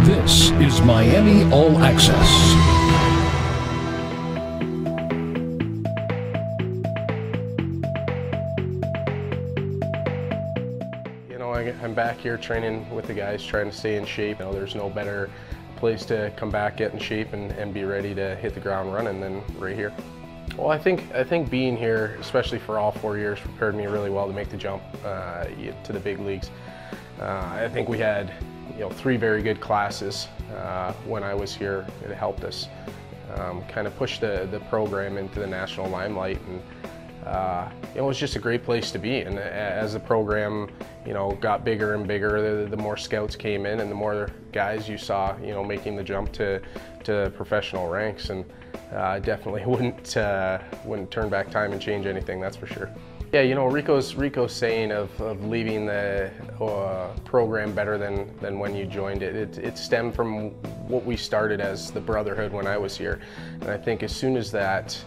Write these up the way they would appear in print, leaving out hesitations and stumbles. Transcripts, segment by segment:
This is Miami All Access. I'm back here training with the guys, trying to stay in shape. There's no better place to come back, get in shape, and be ready to hit the ground running than right here. Well, I think being here, especially for all 4 years, prepared me really well to make the jump to the big leagues. I think we had 3 very good classes when I was here. It helped us kind of push the program into the national limelight, and it was just a great place to be. And as the program got bigger and bigger, the more scouts came in and the more guys you saw making the jump to professional ranks. And definitely wouldn't turn back time and change anything, that's for sure. Yeah, Rico's saying of leaving the program better than when you joined it. It stemmed from what we started as the Brotherhood when I was here. And I think as soon as that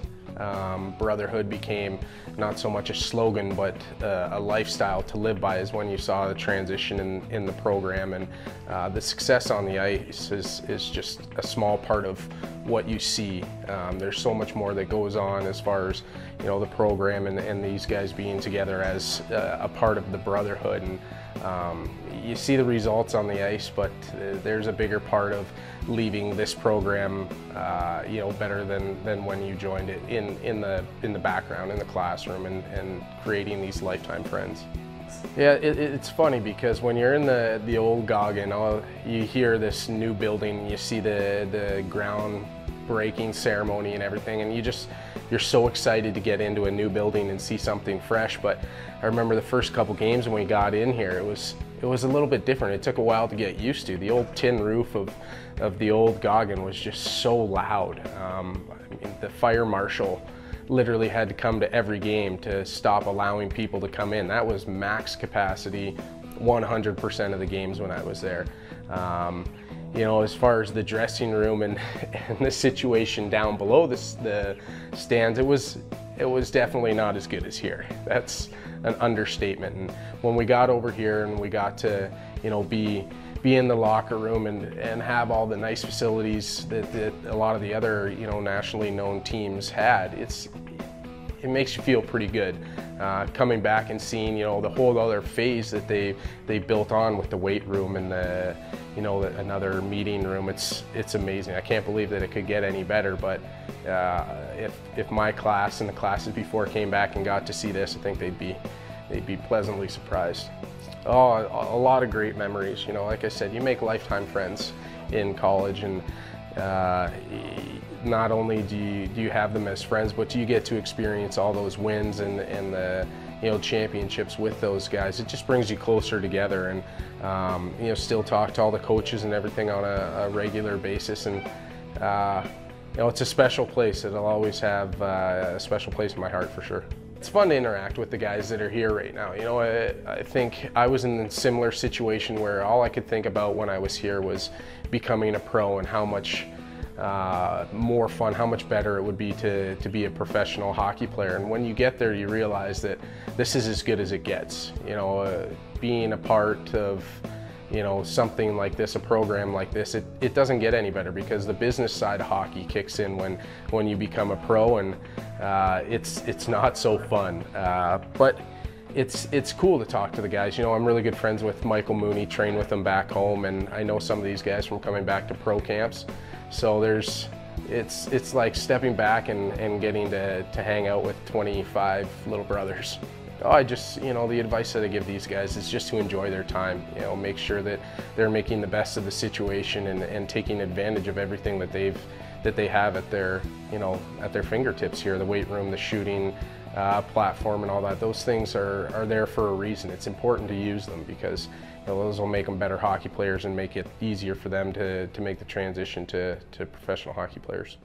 Brotherhood became not so much a slogan but a lifestyle to live by is when you saw the transition in the program. And the success on the ice is just a small part of what you see. There's so much more that goes on as far as the program and these guys being together as a part of the Brotherhood. And you see the results on the ice, but there's a bigger part of leaving this program better than when you joined it in the background, in the classroom, and creating these lifetime friends. Yeah, it's funny because when you're in the old Goggin, you hear this new building, you see the ground-breaking ceremony and everything, and you're so excited to get into a new building and see something fresh. But I remember the first couple games when we got in here, it was a little bit different. It took a while to get used to. The old tin roof of the old Goggin was just so loud. I mean, the fire marshal literally had to come to every game to stop allowing people to come in. That was max capacity 100% of the games when I was there. As far as the dressing room and the situation down below the stands, it was definitely not as good as here. That's an understatement. And when we got over here and we got to be in the locker room and have all the nice facilities that a lot of the other nationally known teams had, it makes you feel pretty good. Coming back and seeing the whole other phase that they built on with the weight room and another meeting room, it's amazing. I can't believe that it could get any better. But if my class and the classes before came back and got to see this, I think they'd be pleasantly surprised. Oh, a lot of great memories. Like I said, you make lifetime friends in college, and not only do you have them as friends, but you get to experience all those wins and the championships with those guys. It just brings you closer together, and still talk to all the coaches and everything on a regular basis. And it's a special place. It'll always have a special place in my heart for sure. It's fun to interact with the guys that are here right now. I think I was in a similar situation where all I could think about when I was here was becoming a pro and how much more fun, how much better it would be to be a professional hockey player. And when you get there, you realize that this is as good as it gets. Being a part of something like this, a program like this, it doesn't get any better, because the business side of hockey kicks in when you become a pro, and it's not so fun. But it's cool to talk to the guys. I'm really good friends with Michael Mooney, train with him back home, and I know some of these guys from coming back to pro camps. So it's like stepping back and getting to hang out with 25 little brothers. I just, the advice that I give these guys is just to enjoy their time. Make sure that they're making the best of the situation and taking advantage of everything that they have at their fingertips here. The weight room, the shooting platform, and all that. Those things are there for a reason. It's important to use them, because those will make them better hockey players and make it easier for them to make the transition to professional hockey players.